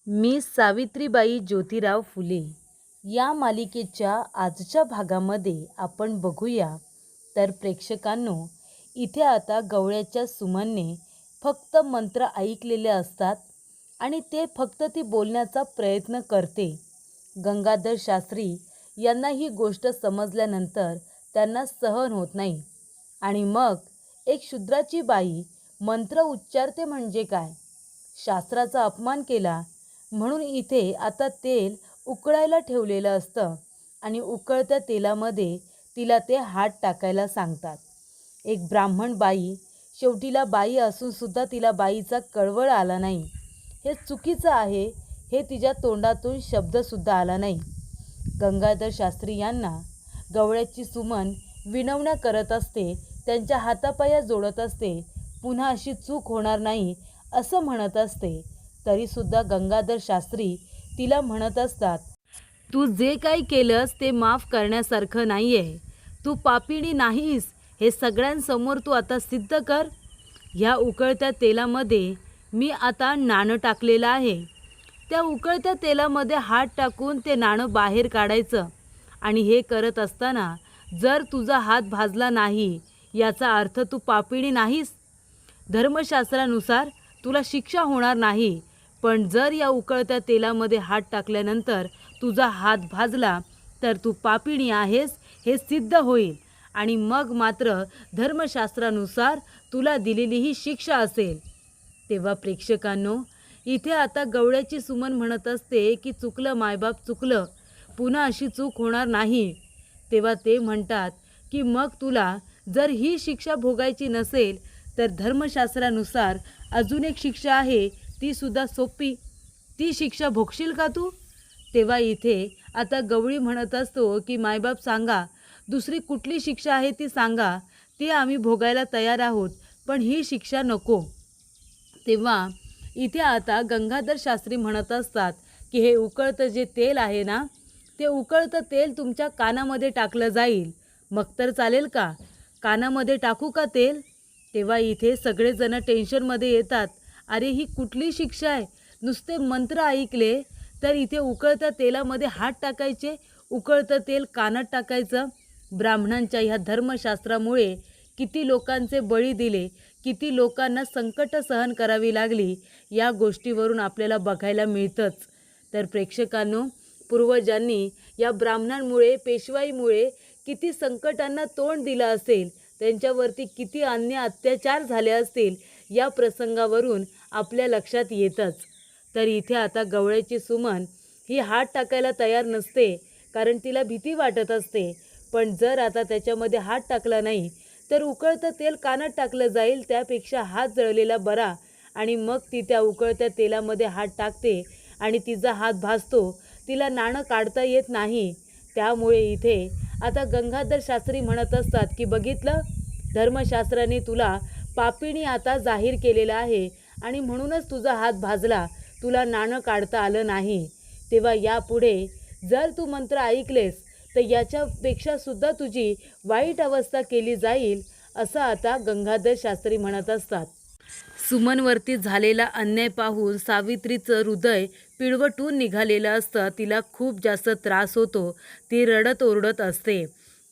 मी सावित्रीबाई ज्योतिराव फुले या मालिकेच्या आजच्या भागामध्ये आपण बघूया तर प्रेक्षकांनो, इथे आता गवळ्याच्या सुमनने फक्त मंत्र ऐकलेले असतात आणि ते फक्त ती बोलण्याचा प्रयत्न करते. गंगाधर शास्त्री यांना ही गोष्ट समजल्यानंतर त्यांना सहन होत नाही आणि मग एक शूद्राची बाई मंत्र उच्चारते म्हणजे काय, शास्त्राचा अपमान केला म्हणून इथे आता तेल उकळायला ठेवलेलं असतं आणि उकळत्या तेलामध्ये तिला ते हात टाकायला सांगतात. एक ब्राह्मण बाई, शेवटीला बाई असूनसुद्धा तिला बाईचा कळवळ आला नाही. हे चुकीचं आहे हे तिच्या तोंडातून शब्दसुद्धा आला नाही. गंगाधर शास्त्री यांना गवळ्याची सुमन विनवण्या करत असते, त्यांच्या हातापाया जोडत असते, पुन्हा अशी चूक होणार नाही असं म्हणत असते. तरीसुद्धा गंगाधर शास्त्री तिला म्हणत असतात, तू जे काही केलंस ते माफ करण्यासारखं नाही आहे. तू पापिणी नाहीस हे सगळ्यांसमोर तू आता सिद्ध कर. ह्या उकळत्या तेलामध्ये मी आता नाणं टाकलेलं आहे. त्या उकळत्या तेलामध्ये हात टाकून ते नाणं बाहेर काढायचं आणि हे करत असताना जर तुझा हात भाजला नाही याचा अर्थ तू पापिणी नाहीस. धर्मशास्त्रानुसार तुला शिक्षा होणार नाही, पण जर या उकळत्या तेलामध्ये हात टाकल्यानंतर तुझा हात भाजला तर तू पापिणी आहेस हे सिद्ध होईल आणि मग मात्र धर्मशास्त्रानुसार तुला दिलेली ही शिक्षा असेल. तेव्हा प्रेक्षकांनो, इथे आता गवळ्याची सुमन म्हणत असते की चुकलं मायबाप, चुकलं, पुन्हा अशी चूक होणार नाही. तेव्हा ते म्हणतात की मग तुला जर ही शिक्षा भोगायची नसेल तर धर्मशास्त्रानुसार अजून एक शिक्षा आहे, ती सुद्धा सोपी. ती शिक्षा भोगशील का तू? तेव्हा इथे आता गवळी म्हणत असतो की मायबाप सांगा, दुसरी कुठली शिक्षा आहे ती सांगा, ती आम्ही भोगायला तयार आहोत, पण ही शिक्षा नको. तेव्हा इथे आता गंगाधर शास्त्री म्हणत असतात की हे उकळतं जे तेल आहे ना, ते उकळतं तेल तुमच्या कानामध्ये टाकलं जाईल, मग तर चालेल का? कानामध्ये टाकू का तेल? तेव्हा इथे सगळेजण टेन्शनमध्ये येतात. अरे ही कुठली शिक्षा आहे? नुसते मंत्र ऐकले तर इथे उकळत्या तेलामध्ये हात टाकायचे, उकळतं तेल कानात टाकायचं. ब्राह्मणांच्या ह्या धर्मशास्त्रामुळे किती लोकांचे बळी दिले, किती लोकांना संकट सहन करावी लागली, या गोष्टीवरून आपल्याला बघायला मिळतंच. तर प्रेक्षकांनो, पूर्वजांनी या ब्राह्मणांमुळे, पेशवाईमुळे किती संकटांना तोंड दिलं असेल, त्यांच्यावरती किती अन्य अत्याचार झाले असतील, या प्रसंगावरून आपल्या लक्षात येतच. तर इथे आता गवळ्याची सुमन ही हात टाकायला तयार नसते, कारण तिला भीती वाटत असते. पण जर आता त्याच्यामध्ये हात टाकला नाही तर उकळतं तेल कानात टाकलं जाईल, त्यापेक्षा हात जळलेला बरा. आणि मग ती त्या उकळत्या तेलामध्ये हात टाकते आणि तिचा हात भाजतो, तिला नाणं काढता येत नाही. त्यामुळे इथे आता गंगाधर शास्त्री म्हणत असतात की बघितलं, धर्मशास्त्राने तुला पापिणी आता जाहीर केलेला आहे आणि म्हणूनच तुझा हात भाजला, तुला नाणं काढता आलं नाही. तेव्हा यापुढे जर तू मंत्र ऐकलेस तर याच्यापेक्षा सुद्धा तुझी वाईट अवस्था केली जाईल, असं आता गंगाधर शास्त्री म्हणत असतात. सुमनवरती झालेला अन्याय पाहून सावित्रीचं हृदय पिळवटून निघालेलं असतं. तिला खूप जास्त त्रास होतो, ती रडत ओरडत असते.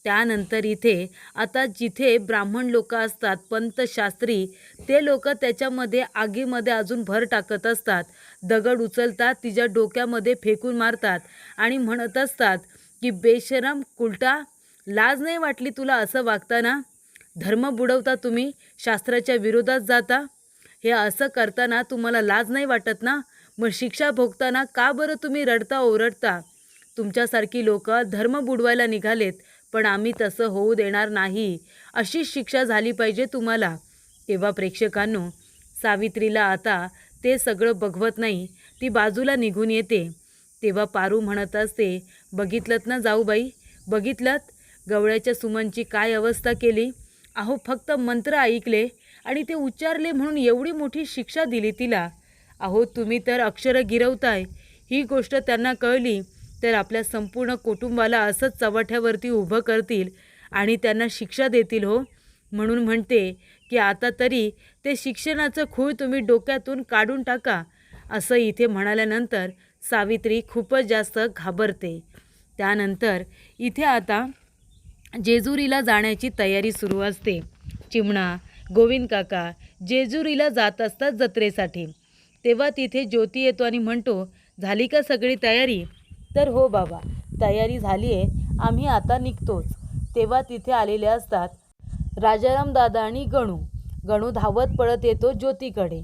त्यानंतर इथे आता जिथे ब्राह्मण लोक असतात, पंत शास्त्री, ते लोक त्याच्यामध्ये आगीमध्ये अजून भर टाकत असतात. दगड उचलतात, तिच्या डोक्यामध्ये फेकून मारतात आणि म्हणत असतात की बेशरम कुलटा, लाज नाही वाटली तुला असं वागताना? धर्म बुडवता तुम्ही, शास्त्राच्या विरोधात जाता. हे असं करताना तुम्हाला लाज नाही वाटत ना? मग शिक्षा भोगताना का बरं तुम्ही रडता ओरडता? तुमच्यासारखी लोक धर्म बुडवायला निघालेत, पण आम्ही तसं होऊ देणार नाही. अशीच शिक्षा झाली पाहिजे तुम्हाला. तेव्हा प्रेक्षकांनो, सावित्रीला आता ते सगळं बघवत नाही, ती बाजूला निघून येते. तेव्हा पारू म्हणत असते, बघितलंत ना जाऊबाई, बघितलंत गवळ्याच्या सुमनची काय अवस्था केली? अहो फक्त मंत्र ऐकले आणि ते उच्चारले म्हणून एवढी मोठी शिक्षा दिली तिला. अहो तुम्ही तर अक्षरं गिरवताय. ही गोष्ट त्यांना कळली तर आपल्या संपूर्ण कुटुंबाला असंच चव्हाट्यावरती उभं करतील आणि त्यांना शिक्षा देतील हो. म्हणून म्हणते की आता तरी ते शिक्षणाचं खूळ तुम्ही डोक्यातून काढून टाका असं इथे म्हणाल्यानंतर सावित्री खूपच जास्त घाबरते. त्यानंतर इथे आता जेजुरीला जाण्याची तयारी सुरू असते. चिमणा, गोविंद काका जेजुरीला जात असतात जत्रेसाठी. तेव्हा तिथे ज्योती येतो आणि म्हणतो, झाली का सगळी तयारी? तर हो बाबा, तयारी झाली आहे, आम्ही आता निघतोच. तेव्हा तिथे आलेले असतात राजाराम दादा आणि गणू. गणू धावत पळत येतो ज्योतीकडे.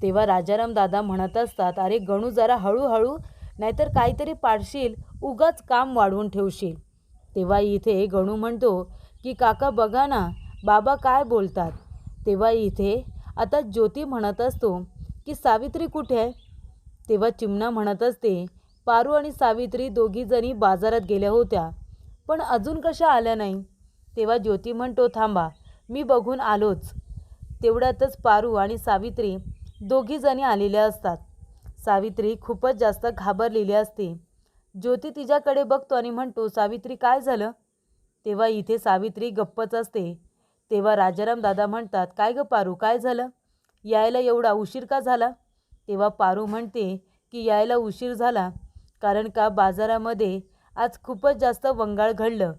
तेव्हा राजाराम दादा म्हणत असतात, अरे गणू जरा हळूहळू, नाहीतर काहीतरी पाडशील, उगाच काम वाढवून ठेवशील. तेव्हा इथे गणू म्हणतो की काका बघा ना, बाबा काय बोलतात. तेव्हा इथे आता ज्योती म्हणत असतो की सावित्री कुठे आहे? तेव्हा चिमणा म्हणत असते, पारू आणि सावित्री दोघीजणी बाजारात गेल्या होत्या, पण अजून कशा आल्या नाही. तेव्हा ज्योती म्हणतो, थांबा मी बघून आलोच. तेवढ्यातच पारू आणि सावित्री दोघीजणी आलेल्या असतात. सावित्री खूपच जास्त घाबरलेली असते. ज्योती तिच्याकडे बघतो आणि म्हणतो, सावित्री काय झालं? तेव्हा इथे सावित्री गप्पच असते. तेव्हा राजाराम दादा म्हणतात, काय गं पारू काय झालं? यायला एवढा उशीर का झाला? तेव्हा पारू म्हणते की यायला उशीर झाला कारण का बाजारामध्ये आज खूपच जास्त वंगाळ घडलं.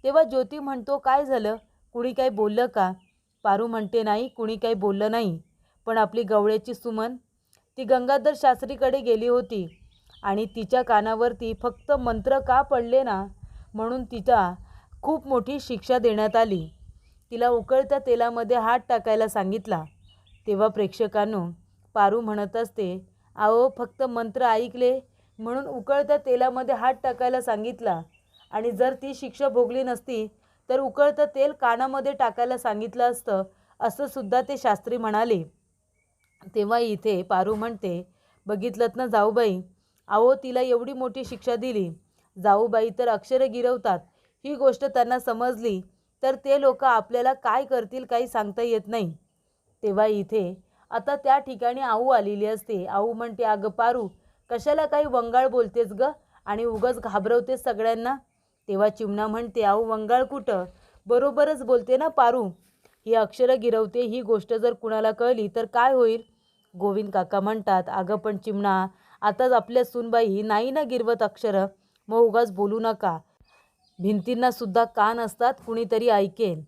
तेव्हा ज्योती म्हणतो, काय झालं? कुणी काही बोललं का? पारू म्हणते, नाही कुणी काही बोललं नाही, पण आपली गवळ्याची सुमन ती गंगाधर शास्त्रीकडे गेली होती आणि तिच्या कानावरती फक्त मंत्र का पडले ना, म्हणून तिला खूप मोठी शिक्षा देण्यात आली. तिला उकळत्या तेलामध्ये हात टाकायला सांगितला. तेव्हा प्रेक्षकांनो, पारू म्हणत असते, अहो फक्त मंत्र ऐकले म्हणून उकळत्या तेलामध्ये हात टाकायला सांगितला, आणि जर ती शिक्षा भोगली नसती तर उकळतं तेल कानामध्ये टाकायला सांगितलं असतं, असं सुद्धा ते शास्त्री म्हणाले. तेव्हा इथे पारू म्हणते, बघितलंत ना जाऊबाई, अहो तिला एवढी मोठी शिक्षा दिली. जाऊबाई तर अक्षरं गिरवतात. ही गोष्ट त्यांना समजली तर ते लोक आपल्याला काय करतील काही सांगता येत नाही. तेव्हा इथे आता त्या ठिकाणी आऊ आलेली असते. आऊ म्हणते, अगं पारू कशाला काही वंगाळ बोलतेस ग आणि उगाच घाबरवतेस सगळ्यांना. तेव्हा चिमणा म्हणते, आऊ वंगाळ कुठं, बरोबरच बोलते ना पारू. ही अक्षरं गिरवते, ही गोष्ट जर कुणाला कळली तर काय होईल? गोविंद काका म्हणतात, अगं पण चिमणा, आताच आपल्या सूनबाई नाही ना गिरवत अक्षरं, मग उगाच बोलू नका. भिंतींना सुद्धा कान असतात, कुणीतरी ऐकेल.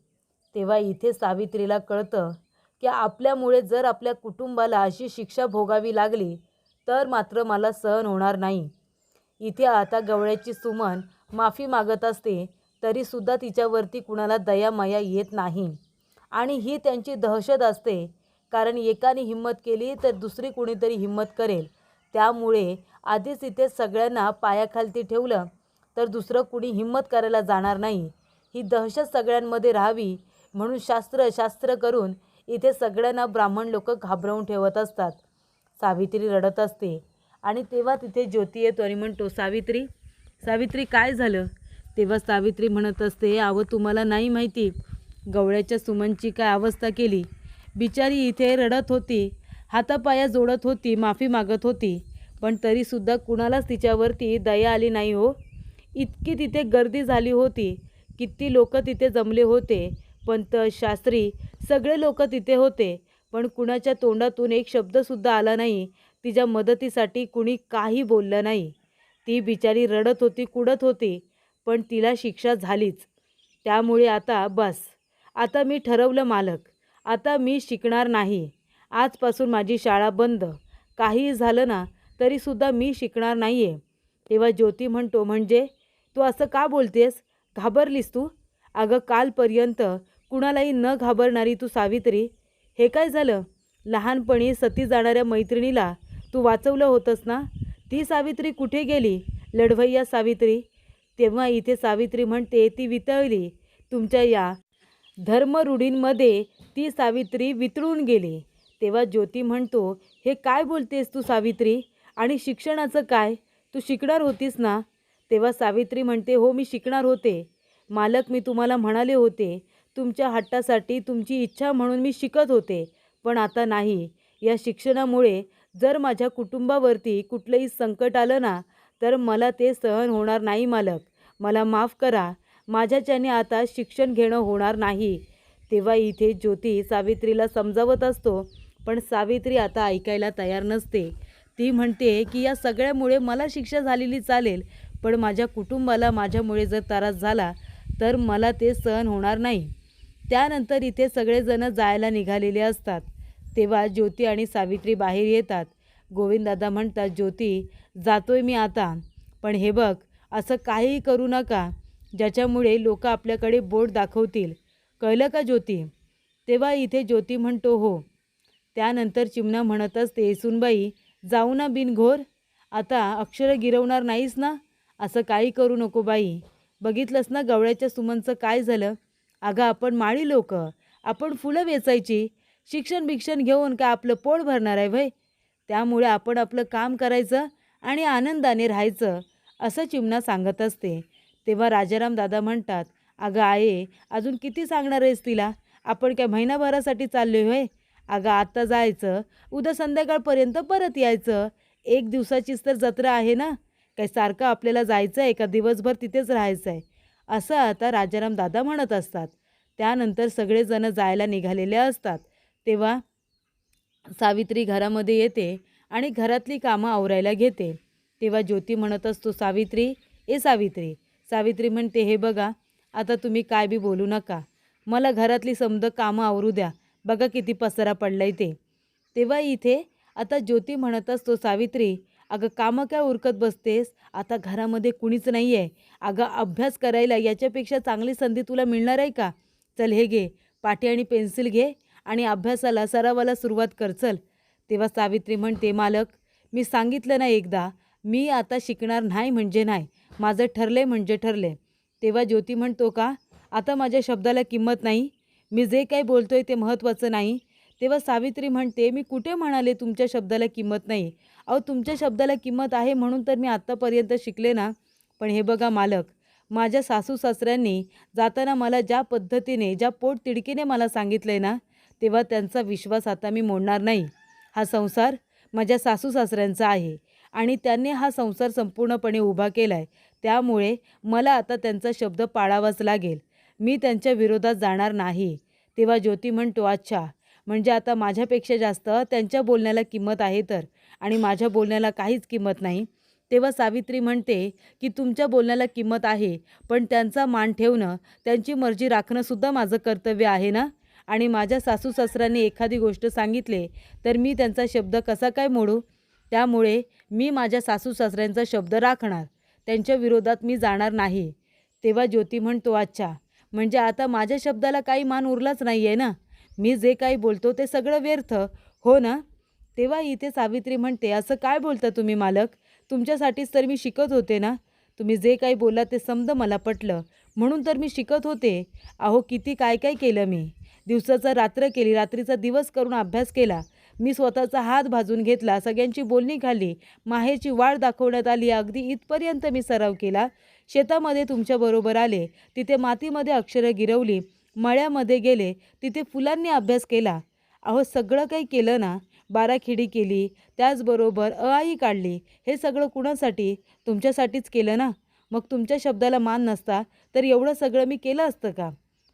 तेव्हा इथे सावित्रीला कळतं की आपल्यामुळे जर आपल्या कुटुंबाला अशी शिक्षा भोगावी लागली तर मात्र मला सहन होणार नाही. इथे आता गवळ्याची सुमन माफी मागत असते, तरीसुद्धा तिच्यावरती कुणाला दयामाया येत नाही. आणि ही त्यांची दहशत असते, कारण एकाने हिंमत केली तर दुसरी कुणीतरी हिंमत करेल. त्यामुळे आधीच इथे सगळ्यांना पायाखालती ठेवलं तर दुसरं कुणी हिंमत करायला जाणार नाही. ही दहशत सगळ्यांमध्ये राहावी म्हणून शास्त्र करून इथे सगळ्यांना ब्राह्मण लोक घाबरवून ठेवत असतात. सावित्री रडत असते आणि तेव्हा तिथे ज्योती येतो आणि म्हणतो, सावित्री सावित्री काय झालं? तेव्हा सावित्री म्हणत असते, अहो तुम्हाला नाही माहिती गवळ्याच्या सुमनची काय अवस्था केली. बिचारी इथे रडत होती, हातापाया जोडत होती, माफी मागत होती, पण तरीसुद्धा कुणालाच तिच्यावरती दया आली नाही हो. इतकी तिथे गर्दी झाली होती, किती लोक तिथे जमले होते, पंत शास्त्री सगळे लोक तिथे होते, पण कुणाच्या तोंडातून एक शब्दसुद्धा आला नाही. तिच्या मदतीसाठी कुणी काही बोललं नाही. ती बिचारी रडत होती, कुडत होती, पण तिला शिक्षा झालीच. त्यामुळे आता बस, आता मी ठरवलं मालक, आता मी शिकणार नाही. आजपासून माझी शाळा बंद. काही झालं ना तरीसुद्धा मी शिकणार नाही आहे. तेव्हा ज्योती म्हणतो, म्हणजे तू असं का बोलतेस? घाबरलीस तू? अगं कालपर्यंत कुणालाही न घाबरणारी तू सावित्री, हे काय झालं? लहानपणी सती जाणाऱ्या मैत्रिणीला तू वाचवलं होतंस ना, ती सावित्री कुठे गेली? लढवय्या सावित्री. तेव्हा इथे सावित्री म्हणते, ती वितळली. तुमच्या या धर्मरूढींमध्ये ती सावित्री वितळून गेली. तेव्हा ज्योती म्हणतो, हे काय बोलतेस तू सावित्री? आणि शिक्षणाचं काय? तू शिकणार होतीस ना? तेव्हा सावित्री म्हणते, हो मी शिकणार होते मालक, मी तुम्हाला म्हणाले होते, तुमच्या हट्टासाठी, तुमची इच्छा म्हणून मी शिकत होते, पण आता नाही. या शिक्षणामुळे जर माझ्या कुटुंबावरती कुठलंही संकट आलं ना तर मला ते सहन होणार नाही मालक, मला माफ करा, माझ्याच्याने आता शिक्षण घेणं होणार नाही. तेव्हा इथे ज्योती सावित्रीला समजावत असतो, पण सावित्री आता ऐकायला तयार नसते. ती म्हणते की या सगळ्यामुळे मला शिक्षा झालेली चालेल, पण माझ्या कुटुंबाला माझ्यामुळे जर त्रास झाला तर मला ते सहन होणार नाही. त्यानंतर इथे सगळेजण जायला निघालेले असतात. तेव्हा ज्योती आणि सावित्री बाहेर येतात. गोविंददादा म्हणतात, ज्योती जातोय मी आता, पण हे बघ असं काहीही करू नका ज्याच्यामुळे लोक आपल्याकडे बोट दाखवतील, कळलं का ज्योती? तेव्हा इथे ज्योती म्हणतो हो. त्यानंतर चिमणा म्हणत असते, सुनबाई जाऊ ना बिनघोर, आता अक्षरं गिरवणार नाहीस ना? असं काही करू नको बाई. बघितलंस ना गवळ्याच्या सुमनचं काय झालं? अगं आपण माळी लोक, आपण फुलं वेचायची, शिक्षण भिक्षण घेऊन का आपलं पोट भरणार आहे भय? त्यामुळे आपण आपलं काम करायचं आणि आनंदाने राहायचं, असं चिमणा सांगत असते. तेव्हा राजाराम दादा म्हणतात, अगं आहे अजून किती सांगणार आहेस तिला? आपण काय महिनाभरासाठी चाललोय होय? अगं आत्ता जायचं, उद्या संध्याकाळपर्यंत परत यायचं. एक दिवसाचीच तर जत्रा आहे ना, काय सारखं आपल्याला जायचं आहे का दिवसभर तिथेच राहायचं आहे? असं आता राजाराम दादा म्हणत असतात. त्यानंतर सगळेजण जायला निघालेले असतात. तेव्हा सावित्री घरामध्ये येते आणि घरातली कामं आवरायला घेते. तेव्हा ज्योती म्हणत असतो, सावित्री ए सावित्री. सावित्री म्हणते, हे बघा आता तुम्ही काय बी बोलू नका, मला घरातली समद कामं आवरू द्या, बघा किती पसारा पडलाय ते. तेव्हा इथे आता ज्योती म्हणत असतो, सावित्री अगं कामं काय उरकत बसतेस, आता घरामध्ये कुणीच नाही आहे. अगं अभ्यास करायला याच्यापेक्षा चांगली संधी तुला मिळणार आहे का? चल हे घे, पाटी आणि पेन्सिल घे आणि अभ्यासाला सरावाला सुरुवात कर चल. तेव्हा सावित्री म्हणते, मालक मी सांगितलं ना एकदा, मी आता शिकणार नाही म्हणजे नाही, माझं ठरले म्हणजे ठरले. तेव्हा ज्योती म्हणतो, का आता माझ्या शब्दाला किंमत नाही? मी जे काही बोलतोय ते महत्त्वाचं नाही? तेव्हा सावित्री म्हणते, मी कुठे म्हणाले तुमच्या शब्दाला किंमत नाही? अहो तुमच्या शब्दाला किंमत आहे म्हणून तर मी आत्तापर्यंत शिकले ना. पण हे बघा मालक, माझ्या सासू सासऱ्यांनी जाताना मला ज्या पद्धतीने ज्या पोटतिडकीने मला सांगितलंय ना, तेव्हा त्यांचा विश्वास आता मी मोडणार नाही. हा संसार माझ्या सासू सासऱ्यांचा आहे आणि त्यांनी हा संसार संपूर्णपणे उभा केला आहे. त्यामुळे मला आता त्यांचा शब्द पाळावाच लागेल. मी त्यांच्या विरोधात जाणार नाही. तेव्हा ज्योती म्हणतो, अच्छा म्हणजे आता माझ्यापेक्षा जास्त त्यांच्या बोलण्याला किंमत आहे तर, आणि माझ्या बोलण्याला काहीच किंमत नाही. तेव्हा सावित्री म्हणते की तुमच्या बोलण्याला किंमत आहे, पण त्यांचा मान ठेवणं, त्यांची मर्जी राखणंसुद्धा माझं कर्तव्य आहे ना. आणि माझ्या सासू सासऱ्यांनी एखादी गोष्ट सांगितले तर मी त्यांचा शब्द कसा काय मोडू? त्यामुळे मी माझ्या सासू सासऱ्यांचा शब्द राखणार, त्यांच्या विरोधात मी जाणार नाही. तेव्हा ज्योती म्हणतो, अच्छा म्हणजे आता माझ्या शब्दाला काही मान उरलाच नाही आहे ना, मी जे काही बोलतो ते सगळं व्यर्थ, हो ना? तेव्हा इथे सावित्री म्हणते, असं काय बोलता तुम्ही मालक, तुमच्यासाठीच तर मी शिकत होते ना, तुम्ही जे काही बोलला ते समजा मला पटलं म्हणून तर मी शिकत होते. अहो किती काय काय केलं मी, दिवसाचा रात्र केली, रात्रीचा दिवस करून अभ्यास केला, मी स्वतःचा हात भाजून घेतला, सगळ्यांची बोलणी खाल्ली, माहेरची वाट दाखवण्यात आली, अगदी इथपर्यंत मी सराव केला. शेतामध्ये तुमच्याबरोबर आले, तिथे मातीमध्ये अक्षरं गिरवली, मळ्यामध्ये गेले, तिथे फुलांनी अभ्यास केला. अहो सगळं काही केलं ना, बाराखिडी केली, त्याचबरोबर आई काढली. हे सगळं कुणासाठी? तुमच्यासाठीच केलं ना. मग तुमच्या शब्दाला मान नसता तर एवढं सगळं मी केलं असतं का?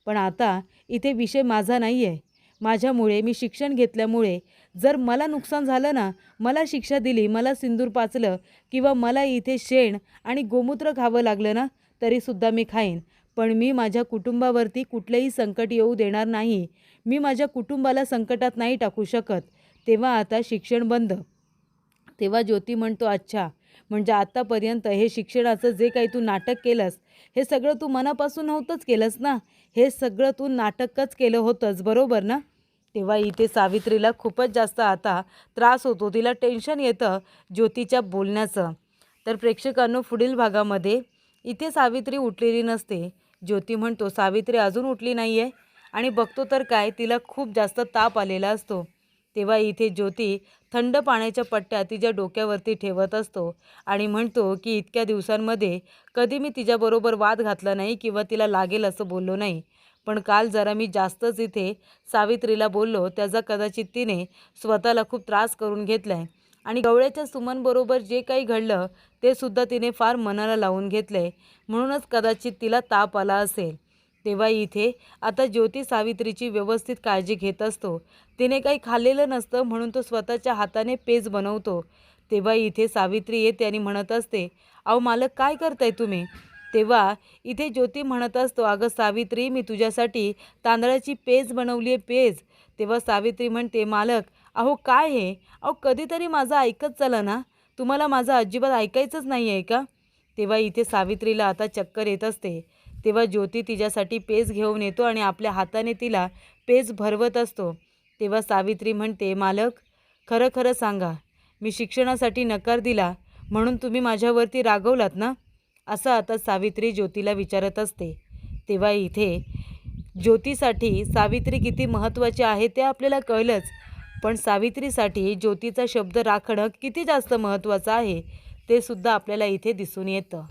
पण आता इथे विषय माझा नाही आहे. माझ्यामुळे, मी शिक्षण घेतल्यामुळे जर मला नुकसान झालं ना, मला शिक्षा दिली, मला सिंदूर पाचलं किंवा मला इथे शेण आणि गोमूत्र खावं लागलं ना, तरीसुद्धा मी खाईन. पण मी माझ्या कुटुंबावरती कुठलंही संकट येऊ देणार नाही. मी माझ्या कुटुंबाला संकटात नाही टाकू शकत. तेव्हा आता शिक्षण बंद. तेव्हा ज्योती म्हणतो, अच्छा म्हणजे आत्तापर्यंत हे शिक्षणाचं जे काही तू नाटक केलंस, हे सगळं तू मनापासून नव्हतंच केलंस ना, हे सगळं तू नाटकच केलं होतंच, बरोबर ना? तेव्हा इथे सावित्रीला खूपच जास्त आता त्रास होतो, तिला टेन्शन येतं ज्योतीच्या बोलण्याचं. तर प्रेक्षकांनो, पुढील भागामध्ये इथे सावित्री उठलेली नसते. ज्योती म्हणतो, सावित्री अजून उठली नाही आहे, आणि बघतो तर काय, तिला खूप जास्त ताप आलेला असतो. तेव्हा इथे ज्योती थंड पाण्याच्या पट्ट्या तिच्या डोक्यावरती ठेवत असतो आणि म्हणतो की इतक्या दिवसांमध्ये कधी मी तिच्याबरोबर वाद घातला नाही किंवा तिला लागेल असं बोललो नाही, पण काल जरा मी जास्तच इथे सावित्रीला बोललो, त्याचा कदाचित तिने स्वतःला खूप त्रास करून घेतला आहे आणि गवळ्याच्या सुमनबरोबर जे काही घडलं ते सुद्धा तिने फार मनाला लावून घेतले, म्हणूनच कदाचित तिला ताप आला असेल. तेव्हा इथे आता ज्योती सावित्रीची व्यवस्थित काळजी घेत असतो. तिने काही खाल्लेलं नसतं म्हणून तो स्वतःच्या हाताने पेज बनवतो. तेव्हा इथे सावित्री येते आणि म्हणत असते, अहो मालक काय करताय तुम्ही? तेव्हा इथे ज्योती म्हणत असतो, अगं सावित्री मी तुझ्यासाठी तांदळाची पेज बनवली आहे पेज. तेव्हा सावित्री म्हणते, मालक अहो काय हे? अहो कधीतरी माझं ऐकत चला ना, तुम्हाला माझं अजिबात ऐकायचंच नाही आहे का? तेव्हा इथे सावित्रीला आता चक्कर येत असते. तेव्हा ज्योती तिच्यासाठी पेज घेऊन येतो आणि आपल्या हाताने तिला पेज भरवत असतो. तेव्हा सावित्री म्हणते, मालक खरं खरं सांगा, मी शिक्षणासाठी नकार दिला म्हणून तुम्ही माझ्यावरती रागवलात ना? असं आता सावित्री ज्योतीला विचारत असते. तेव्हा इथे ज्योतीसाठी सावित्री किती महत्त्वाची आहे ते आपल्याला कळलंच, पण सावित्रीसाठी ज्योतीचा शब्द राखणं किती जास्त महत्त्वाचं आहे ते सुद्धा आपल्याला इथे दिसून येतं.